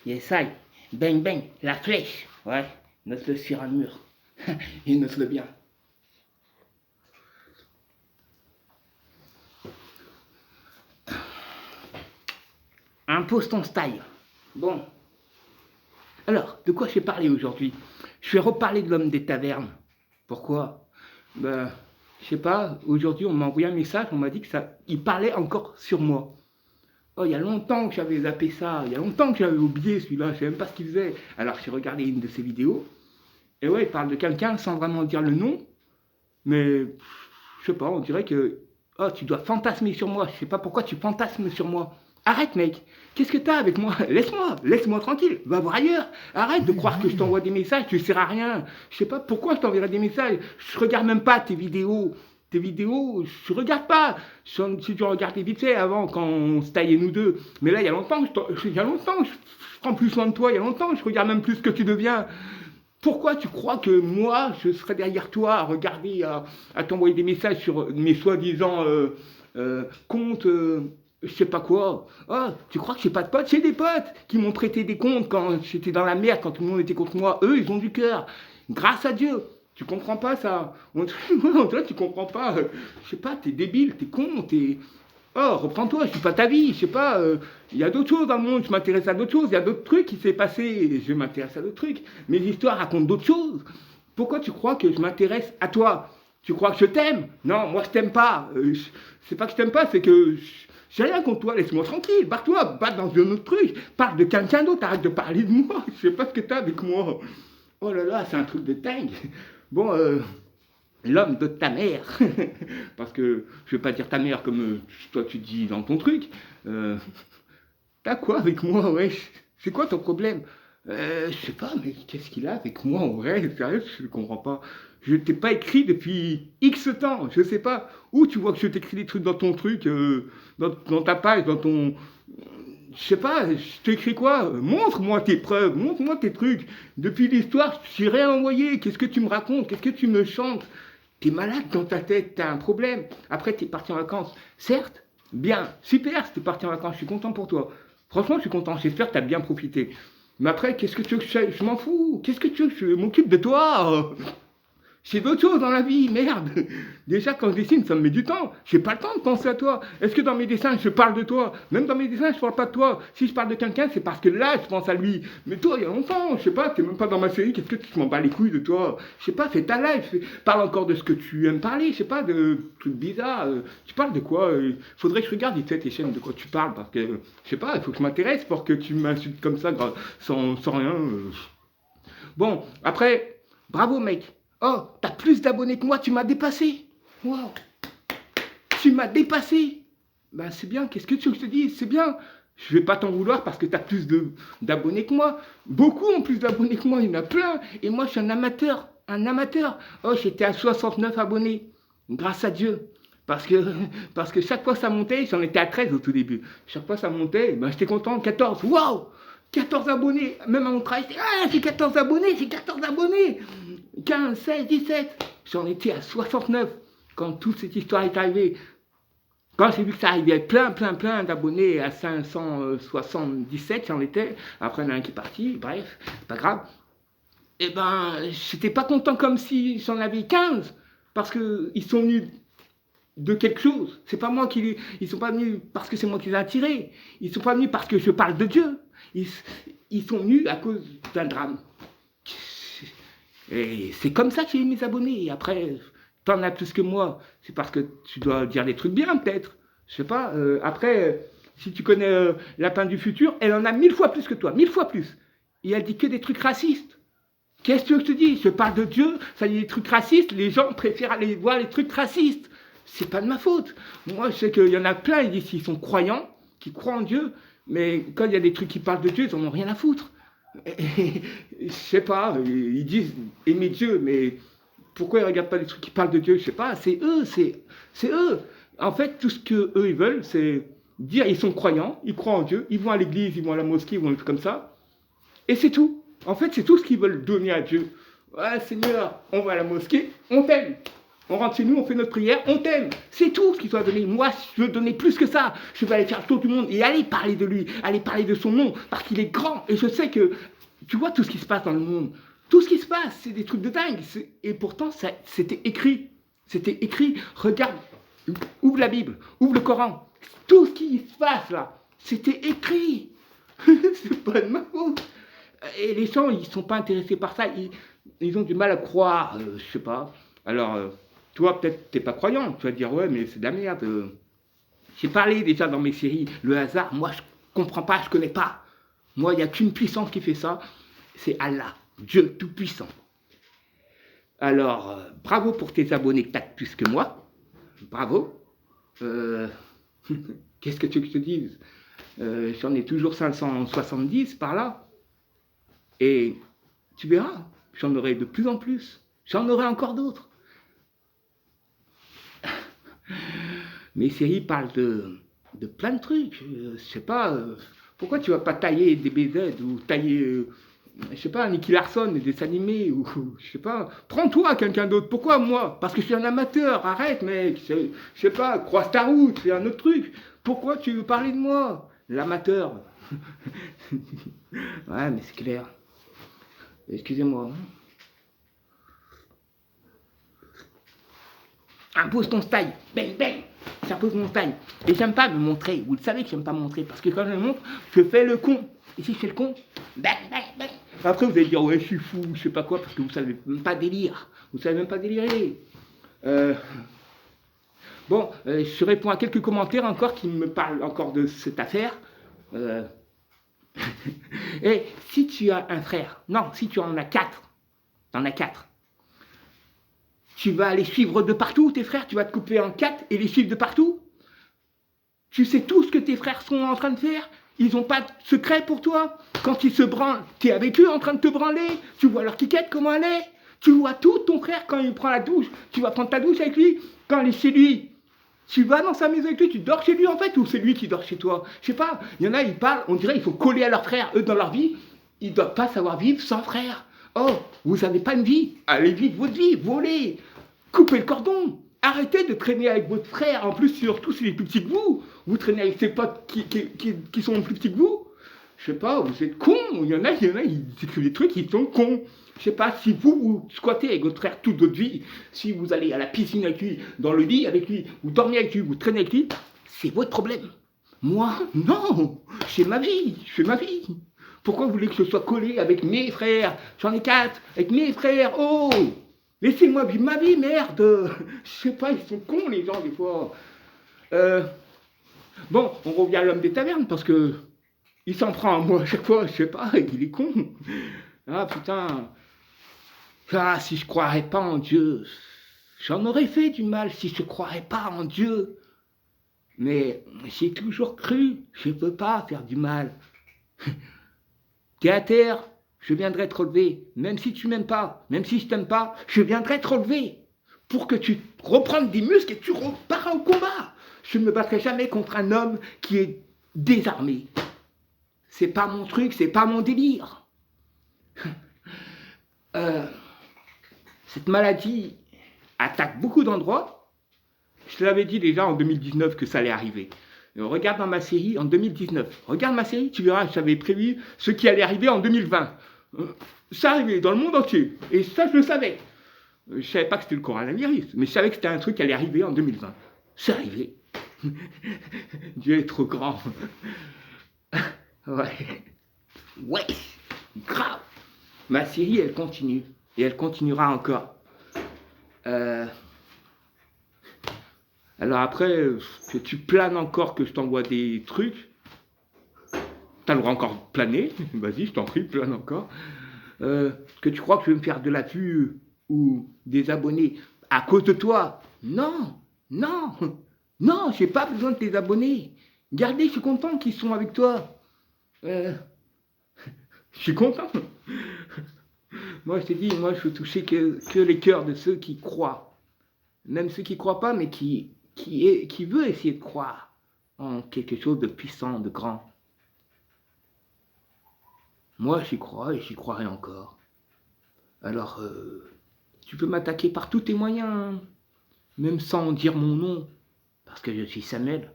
Yes, I. Bang, bang, la flèche. Ouais, note-le sur un mur. Et note-le bien. Impose ton style. Bon. Alors, de quoi je vais parler aujourd'hui? Je vais reparler de l'homme des tavernes. Pourquoi? Ben, je sais pas, aujourd'hui on m'a envoyé un message, on m'a dit que ça, il parlait encore sur moi. Oh, il y a longtemps que j'avais zappé ça, il y a longtemps que j'avais oublié celui-là, je sais même pas ce qu'il faisait. Alors j'ai regardé une de ses vidéos, et ouais, il parle de quelqu'un sans vraiment dire le nom, mais je sais pas, on dirait que oh, tu dois fantasmer sur moi, je sais pas pourquoi tu fantasmes sur moi. Arrête mec, qu'est-ce que t'as avec moi? Laisse-moi tranquille, va voir ailleurs. Arrête de croire que je t'envoie des messages, tu ne sers à rien. Je sais pas pourquoi je t'enverrai des messages, je regarde même pas tes vidéos. Tes vidéos, je regarde pas. Si tu regardais vite fait avant quand on se taillait nous deux. Mais là, il y a longtemps, je prends plus soin de toi, il y a longtemps, je regarde même plus ce que tu deviens. Pourquoi tu crois que moi, je serais derrière toi à regarder, à t'envoyer des messages sur mes soi-disant comptes, je sais pas quoi. Oh, tu crois que j'ai pas de potes? J'ai des potes qui m'ont prêté des comptes quand j'étais dans la merde, quand tout le monde était contre moi. Eux, ils ont du cœur. Grâce à Dieu. Tu comprends pas ça? Toi, tu comprends pas. Je sais pas, t'es débile, t'es con, t'es... Oh, reprends-toi, je suis pas ta vie, je sais pas, il y a d'autres choses dans le monde, je m'intéresse à d'autres choses, il y a d'autres trucs qui s'est passé, et je m'intéresse à d'autres trucs. Mes histoires racontent d'autres choses. Pourquoi tu crois que je m'intéresse à toi? Tu crois que je t'aime? Non, moi je t'aime pas. C'est pas que je t'aime pas, c'est que j'ai rien contre toi, laisse-moi tranquille, barre-toi, va dans un autre truc, parle de quelqu'un d'autre, arrête de parler de moi, je sais pas ce que t'as avec moi. Oh là là, c'est un truc de dingue. Bon, l'homme de ta mère, parce que je vais pas dire ta mère comme toi tu dis dans ton truc. T'as quoi avec moi, ouais? C'est quoi ton problème? Je sais pas, mais qu'est-ce qu'il a avec moi en vrai? Sérieux, je ne comprends pas. Je t'ai pas écrit depuis X temps, je sais pas. Où tu vois que je t'écris des trucs dans ton truc, dans ta page, dans ton... Je sais pas, je t'écris quoi? Montre-moi tes preuves, montre-moi tes trucs. Depuis l'histoire, je t'ai rien envoyé. Qu'est-ce que tu me racontes? Qu'est-ce que tu me chantes? T'es malade dans ta tête, t'as un problème. Après, t'es parti en vacances. Certes, bien, super, t'es parti en vacances, je suis content pour toi. Franchement, je suis content, j'espère que t'as bien profité. Mais après, qu'est-ce que tu veux que je m'en fous. Qu'est-ce que tu veux que je m'occupe de toi? J'ai d'autres choses dans la vie, merde. Déjà, quand je dessine, ça me met du temps. J'ai pas le temps de penser à toi. Est-ce que dans mes dessins, je parle de toi? Même dans mes dessins, je parle pas de toi. Si je parle de quelqu'un, c'est parce que là, je pense à lui. Mais toi, il y a longtemps, je sais pas, t'es même pas dans ma série. Qu'est-ce que tu m'en bats les couilles de toi? Je sais pas, fais ta life. Parle encore de ce que tu aimes parler. Je sais pas, de trucs bizarres. Tu parles de quoi? Faudrait que je regarde vite fait tes chaînes de quoi tu parles. Parce que, je sais pas, il faut que je m'intéresse pour que tu m'insultes comme ça, sans rien. Bon, après, bravo, mec. Oh, t'as plus d'abonnés que moi, tu m'as dépassé. Wow. Tu m'as dépassé. Ben c'est bien, qu'est-ce que tu veux que je te dise? C'est bien. Je vais pas t'en vouloir parce que t'as plus d'abonnés que moi. Beaucoup ont plus d'abonnés que moi, il y en a plein. Et moi, je suis un amateur. Un amateur. Oh, j'étais à 69 abonnés. Grâce à Dieu. Parce que chaque fois ça montait, j'en étais à 13 au tout début. Chaque fois ça montait, ben j'étais content, 14. Waouh! 14 abonnés. Même à mon travail, ah, j'ai 14 abonnés, j'ai 14 abonnés. 15, 16, 17. J'en étais à 69 quand toute cette histoire est arrivée. Quand j'ai vu que ça arrivait plein d'abonnés à 577, j'en étais. Après, il y en a un qui est parti, bref, c'est pas grave. Et ben, j'étais pas content comme si j'en avais 15, parce qu'ils sont venus de quelque chose. C'est pas moi qui... Ils sont pas venus parce que c'est moi qui les ai attirés. Ils sont pas venus parce que je parle de Dieu. Ils sont venus à cause d'un drame. Et c'est comme ça que j'ai eu mes abonnés. Et après, t'en as plus que moi. C'est parce que tu dois dire des trucs bien, peut-être. Je sais pas. Après, si tu connais Lapin du futur, elle en a 1000 fois plus que toi. 1000 fois plus. Et elle dit que des trucs racistes. Qu'est-ce que je te dis? Je parle de Dieu, ça dit des trucs racistes. Les gens préfèrent aller voir les trucs racistes. C'est pas de ma faute. Moi, je sais qu'il y en a plein, ils disent qu'ils sont croyants, qui croient en Dieu. Mais quand il y a des trucs qui parlent de Dieu, ils en ont rien à foutre. Je sais pas, ils disent aimer Dieu, mais pourquoi ils regardent pas les trucs qui parlent de Dieu? Je sais pas, c'est eux, c'est eux. En fait, tout ce que eux ils veulent, c'est dire ils sont croyants, ils croient en Dieu, ils vont à l'église, ils vont à la mosquée, ils vont comme ça, et c'est tout. En fait, c'est tout ce qu'ils veulent donner à Dieu. Ouais, Seigneur, on va à la mosquée, on t'aime. On rentre chez nous, on fait notre prière, on t'aime. C'est tout ce qu'il doit donner. Moi, je veux donner plus que ça. Je vais aller faire le tour du monde et aller parler de lui, aller parler de son nom, parce qu'il est grand. Et je sais que, tu vois tout ce qui se passe dans le monde. Tout ce qui se passe, c'est des trucs de dingue. Et pourtant, c'était écrit. C'était écrit. Regarde, ouvre la Bible, ouvre le Coran. Tout ce qui se passe là, c'était écrit. C'est pas de ma faute. Et les gens, ils sont pas intéressés par ça. Ils ont du mal à croire. Je sais pas. Alors, toi, peut-être, t'es pas croyant. Tu vas te dire, ouais, mais c'est de la merde. J'ai parlé déjà dans mes séries, le hasard. Moi, je comprends pas, je connais pas. Moi, il n'y a qu'une puissance qui fait ça. C'est Allah, Dieu Tout-Puissant. Alors, bravo pour tes abonnés que t'as plus que moi. Bravo. Qu'est-ce que tu veux que je te dise? J'en ai toujours 570 par là. Et tu verras, j'en aurai de plus en plus. J'en aurai encore d'autres. Mes séries parlent de plein de trucs. Je sais pas, pourquoi tu vas pas tailler des BZ ou tailler, je sais pas, Nicky Larson, des dessins animés ou je sais pas. Prends-toi quelqu'un d'autre. Pourquoi moi? Parce que je suis un amateur. Arrête, mec. Je sais pas, croise ta route, c'est un autre truc. Pourquoi tu veux parler de moi? L'amateur. Ouais, mais c'est clair. Excusez-moi. Impose ton style. Bang, bang. J'impose mon style. Et j'aime pas me montrer. Vous le savez que j'aime pas me montrer. Parce que quand je me montre, je fais le con. Et si je fais le con, bang, bang, bang. Après, vous allez dire, ouais, je suis fou, je sais pas quoi, parce que vous savez même pas délire. Vous savez même pas délirer. Bon, je réponds à quelques commentaires encore qui me parlent encore de cette affaire. Et si tu as un frère, non, si tu en as 4, t'en as 4. Tu vas les suivre de partout, tes frères, tu vas te couper en 4 et les suivre de partout. Tu sais tout ce que tes frères sont en train de faire. Ils n'ont pas de secret pour toi. Quand ils se branlent, tu es avec eux en train de te branler. Tu vois leur quiquette, comment elle est. Tu vois tout, ton frère, quand il prend la douche. Tu vas prendre ta douche avec lui. Quand il est chez lui, tu vas dans sa maison avec lui. Tu dors chez lui en fait, ou c'est lui qui dort chez toi. Je sais pas, il y en a, ils parlent, on dirait qu'ils sont collés à leur frère. Eux, dans leur vie, ils ne doivent pas savoir vivre sans frère. Oh, vous n'avez pas une vie. Allez vivre votre vie, volez. Coupez le cordon. Arrêtez de traîner avec votre frère. En plus, surtout s'il est plus petit que vous. Vous traînez avec ses potes qui sont plus petits que vous. Je sais pas, vous êtes cons. Il y en a, ils écrivent des trucs, ils sont cons. Je sais pas, si vous squattez avec votre frère toute votre vie, si vous allez à la piscine avec lui, dans le lit avec lui, vous dormez avec lui, vous traînez avec lui, c'est votre problème. Moi, non. C'est ma vie. Je fais ma vie. Pourquoi vous voulez que je sois collé avec mes frères? J'en ai 4, avec mes frères. Oh! Laissez-moi vivre ma vie, merde. Je sais pas, ils sont cons les gens des fois. Bon, on revient à l'homme des tavernes parce que il s'en prend à moi à chaque fois, je sais pas, il est con. Ah putain. Ah, si je croirais pas en Dieu, j'en aurais fait du mal si je croirais pas en Dieu. Mais j'ai toujours cru, je peux pas faire du mal. T'es à terre, je viendrai te relever, même si tu m'aimes pas, même si je t'aime pas, je viendrai te relever pour que tu reprennes des muscles et tu repars au combat. Je ne me battrai jamais contre un homme qui est désarmé. C'est pas mon truc, c'est pas mon délire. Cette maladie attaque beaucoup d'endroits. Je te l'avais dit déjà en 2019 que ça allait arriver. Regarde dans ma série en 2019. Regarde ma série, tu verras, j'avais prévu ce qui allait arriver en 2020. Ça arrivait dans le monde entier. Et ça, je le savais. Je savais pas que c'était le coronavirus, mais je savais que c'était un truc qui allait arriver en 2020. C'est arrivé. Dieu est trop grand. Ouais. Ouais. Grave. Ma série, elle continue. Et elle continuera encore. Alors après, que tu planes encore, que je t'envoie des trucs, t'as le droit encore de planer, vas-y, je t'en prie, plane encore. Que tu crois que je vais me faire de la vue ou des abonnés à cause de toi? Non, non, non, j'ai pas besoin de tes abonnés. Regardez, je suis content qu'ils sont avec toi. Je suis content. Moi, je t'ai dit, moi, je veux toucher que les cœurs de ceux qui croient. Même ceux qui ne croient pas, mais qui veut essayer de croire en quelque chose de puissant, de grand. Moi, j'y crois et j'y croirai encore. Alors, tu peux m'attaquer par tous tes moyens. même sans dire mon nom, parce que je suis Samuel.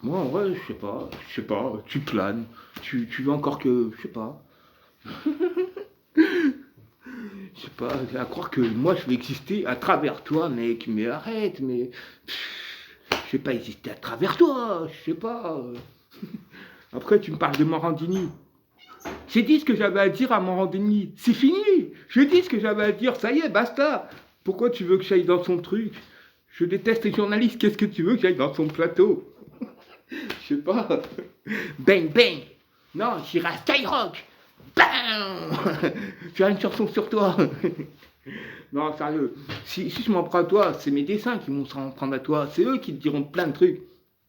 Moi, en vrai, je sais pas, tu planes, tu veux encore que, je sais pas, à croire que moi je vais exister à travers toi, mec, mais arrête, mais, je vais pas exister à travers toi, je sais pas. Après, tu me parles de Morandini. J'ai dit ce que j'avais à dire à Morandini, c'est fini, je dis ce que j'avais à dire, ça y est, basta. Pourquoi tu veux que j'aille dans son truc? Je déteste les journalistes, qu'est-ce que tu veux que j'aille dans son plateau? Je sais pas. Bang bang. Non, j'irai à Skyrock. Bam. Tu as une chanson sur toi. Non, sérieux. Si je m'en prends à toi, c'est mes dessins qui vont s'en prendre à toi. C'est eux qui te diront plein de trucs.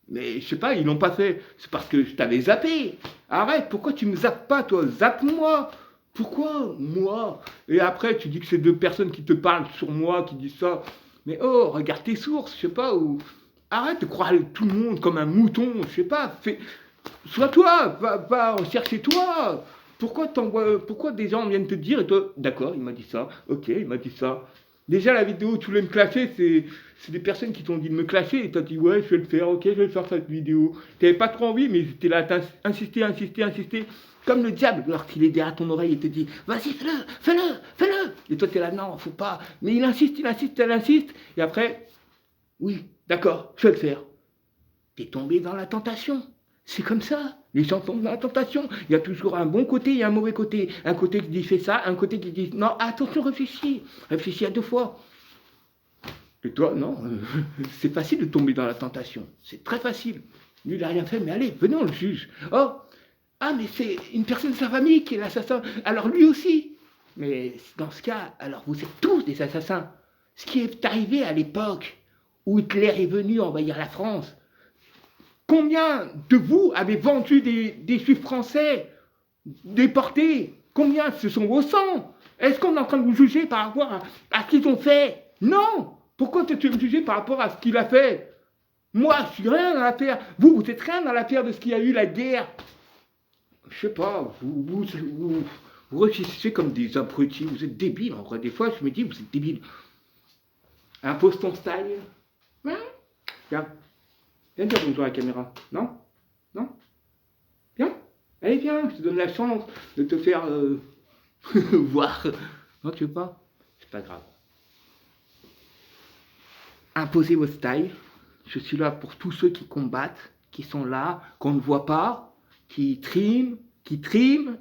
Mais je sais pas, ils l'ont pas fait. C'est parce que je t'avais zappé. Arrête, pourquoi tu me zappes pas, toi? Zappe-moi. Pourquoi moi? Et après, tu dis que c'est deux personnes qui te parlent sur moi, qui disent ça. Mais oh, regarde tes sources, je sais pas, ou arrête de croire tout le monde comme un mouton, je sais pas, sois toi, va chercher toi. Pourquoi des gens viennent te dire et toi, d'accord, il m'a dit ça, ok, il m'a dit ça. Déjà la vidéo où tu voulais me clasher, c'est des personnes qui t'ont dit de me clasher et t'as dit ouais, je vais le faire, ok, je vais faire cette vidéo. T'avais pas trop envie, mais t'es là, t'as insisté, comme le diable lorsqu'il est derrière ton oreille et te dit vas-y, fais-le. Et toi t'es là, non, faut pas. Mais il insiste, et après, oui, d'accord, je vais le faire. T'es tombé dans la tentation. C'est comme ça. Les gens tombent dans la tentation. Il y a toujours un bon côté et un mauvais côté. Un côté qui dit fais ça, un côté qui dit non, attention, réfléchis. Réfléchis à deux fois. Et toi, non, c'est facile de tomber dans la tentation. C'est très facile. Lui, il n'a rien fait, mais allez, venez, on le juge. Oh, ah, mais c'est une personne de sa famille qui est l'assassin. Alors lui aussi. Mais dans ce cas, alors vous êtes tous des assassins. Ce qui est arrivé à l'époque où Hitler est venu envahir la France, combien de vous avez vendu des juifs français déportés? Combien? Ce sont vos sangs. Est-ce qu'on est en train de vous juger par rapport à ce qu'ils ont fait? Non. Pourquoi tu me juger par rapport à ce qu'il a fait? Moi, je suis rien dans l'affaire. Vous êtes rien dans l'affaire de ce qu'il y a eu, la guerre. Je sais pas, vous réfléchissez comme des abrutis, vous êtes débiles en vrai. Des fois, je me dis, vous êtes débiles. Impose ton style. Hein? Viens. Viens dire bonjour à la caméra. Non? Non? Viens. Allez, viens, je te donne la chance de te faire voir. Non, tu veux pas? C'est pas grave. Imposez votre style. Je suis là pour tous ceux qui combattent, qui sont là, qu'on ne voit pas, qui triment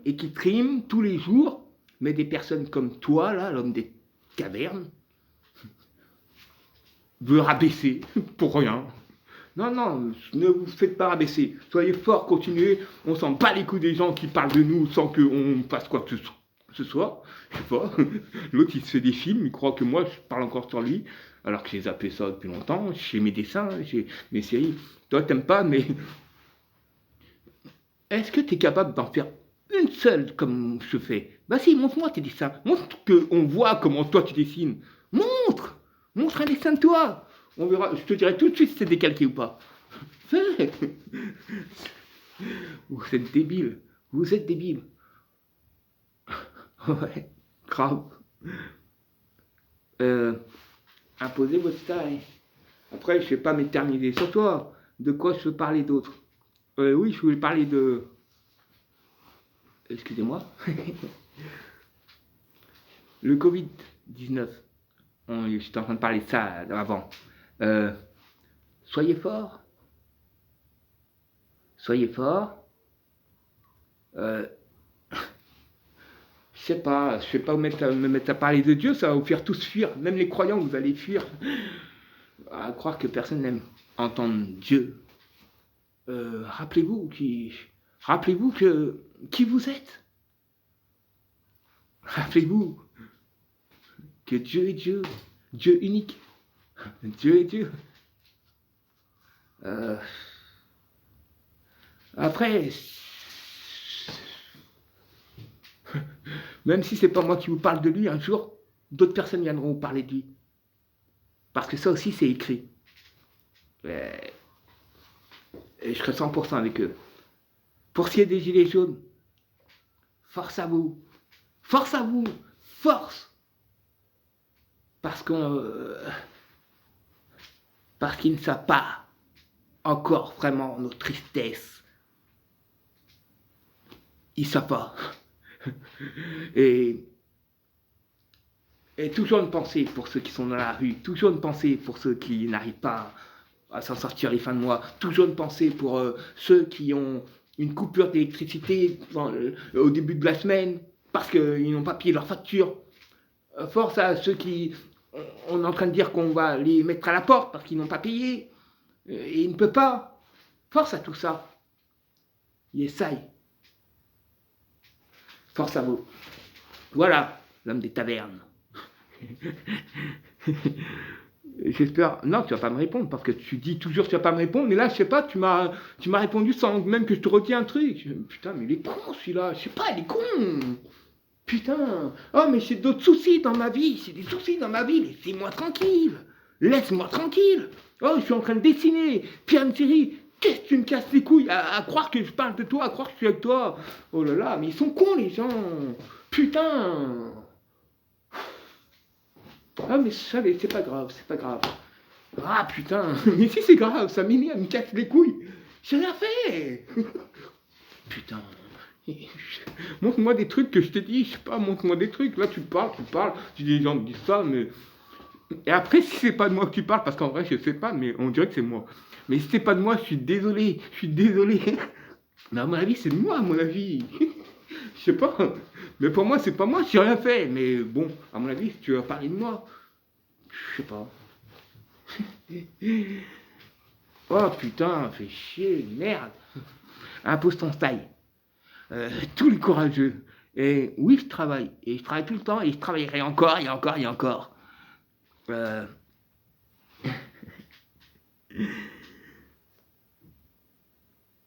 et qui triment tous les jours. Mais des personnes comme toi, là, l'homme des cavernes, veut rabaisser pour rien. Non, ne vous faites pas rabaisser. Soyez forts, continuez. On s'en bat les couilles des gens qui parlent de nous sans qu'on fasse quoi que ce soit. Je sais pas. L'autre, il se fait des films, il croit que moi, je parle encore sur lui. Alors que j'ai zappé ça depuis longtemps. J'ai mes dessins, j'ai mes séries. Toi, t'aimes pas, mais est-ce que tu es capable d'en faire une seule comme je fais? Bah si, montre-moi tes dessins. Montre qu'on voit comment toi tu dessines. Montre un dessin de toi. On verra, je te dirai tout de suite si c'est décalqué ou pas. Fais. Vous êtes débile. Ouais, grave. Imposez votre style. Après, je ne vais pas m'éterniser sur toi. De quoi je veux parler d'autre? Oui, je voulais parler de... Excusez-moi. Le Covid-19. J'étais en train de parler de ça avant. Soyez forts. Je sais pas me mettre à parler de Dieu, ça va vous faire tous fuir. Même les croyants, vous allez fuir. À croire que personne n'aime entendre Dieu. Rappelez-vous qui vous êtes. Rappelez-vous que Dieu est Dieu. Dieu unique. Dieu est Dieu. Après, même si c'est pas moi qui vous parle de lui, un jour, d'autres personnes viendront vous parler de lui. Parce que ça aussi, c'est écrit. Et je serai 100% avec eux. Pour ce qui est des gilets jaunes, force à vous. Force. parce qu'ils ne savent pas encore vraiment nos tristesses. Ils ne savent pas. Et toujours une pensée pour ceux qui sont dans la rue, toujours une pensée pour ceux qui n'arrivent pas à s'en sortir les fins de mois, toujours une pensée pour ceux qui ont une coupure d'électricité au début de la semaine parce qu'ils n'ont pas payé leur facture. Force à ceux qui... On est en train de dire qu'on va les mettre à la porte parce qu'ils n'ont pas payé et ils ne peuvent pas. Force à tout ça. Essaye. Force à vous. Voilà, l'homme des tavernes. J'espère. Non, tu vas pas me répondre parce que tu dis toujours tu vas pas me répondre. Mais là, je sais pas, tu m'as répondu sans même que je te retiens un truc. Putain, mais il est con celui-là. Je sais pas, il est con. Putain. Oh, mais j'ai d'autres soucis dans ma vie. C'est des soucis dans ma vie. Laissez-moi tranquille. Laisse-moi tranquille. Oh, je suis en train de dessiner. Pierre une série. Qu'est-ce que tu me casses les couilles à croire que je parle de toi, à croire que je suis avec toi. Oh là là, mais ils sont cons les gens. Putain. Ah mais c'est pas grave, c'est pas grave. Ah putain, mais si c'est grave, ça m'énerve, elle me casse les couilles. J'ai rien fait. Putain. Montre-moi des trucs que je t'ai dit, je sais pas, montre-moi des trucs. Là tu parles, tu dis les gens me disent ça, mais... Et après si c'est pas de moi que tu parles, parce qu'en vrai je sais pas, mais on dirait que c'est moi. Mais si c'est pas de moi, je suis désolé, Mais à mon avis, c'est de moi, à mon avis. Je sais pas. Mais pour moi, c'est pas moi, j'ai rien fait. Mais bon, à mon avis, si tu veux parler de moi, je sais pas. Oh putain, fais chier, merde. Impose ton style. Tous les courageux. Et oui, je travaille. Et je travaille tout le temps. Et je travaillerai encore, et encore, et encore.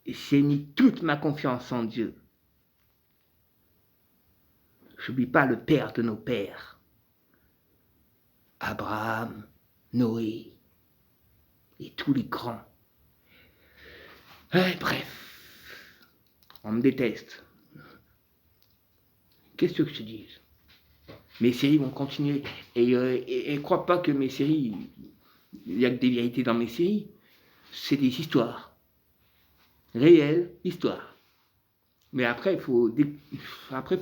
J'ai mis toute ma confiance en Dieu. J'oublie pas le père de nos pères. Abraham, Noé et tous les grands. Bref, on me déteste. Qu'est-ce que je te dis? Mes séries vont continuer. Et crois pas que mes séries, il n'y a que des vérités dans mes séries. C'est des histoires. Réelles histoires. Mais après, il faut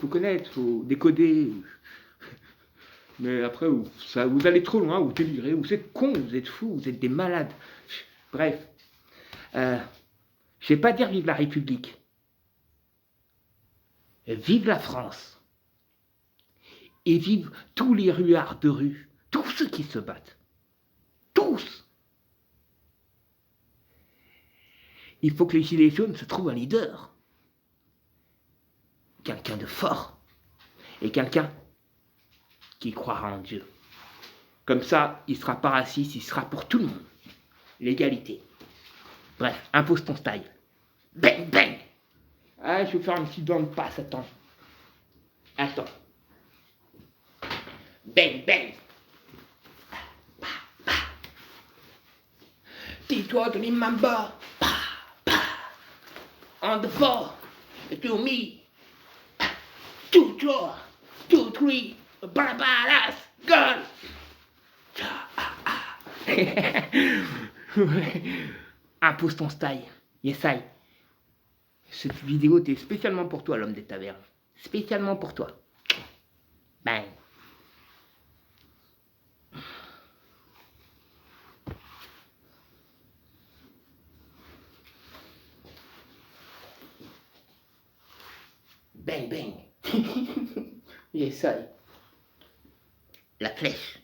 connaître, il faut décoder. Mais après, vous allez trop loin, vous délirez, vous êtes cons, vous êtes fous, vous êtes des malades. Bref. Je vais pas dire vive la République. Vive la France. Et vive tous les ruards de rue, tous ceux qui se battent. Tous. Il faut que les gilets jaunes se trouvent un leader. Quelqu'un de fort. Et quelqu'un qui croira en Dieu. Comme ça, il ne sera pas raciste, il sera pour tout le monde. L'égalité. Bref, impose ton style. Bang, bang. Ah, je vais faire un petit blanc de passe, attends. Bang, bang. Dis-toi de l'imamba. On the floor. To me. 2, 3, 2, 3. Barabaras. Girl. Impose ton style. Essaye. Cette vidéo était spécialement pour toi, l'homme des tavernes. Spécialement pour toi. Bang. Bang, bang. Essaye. La flèche.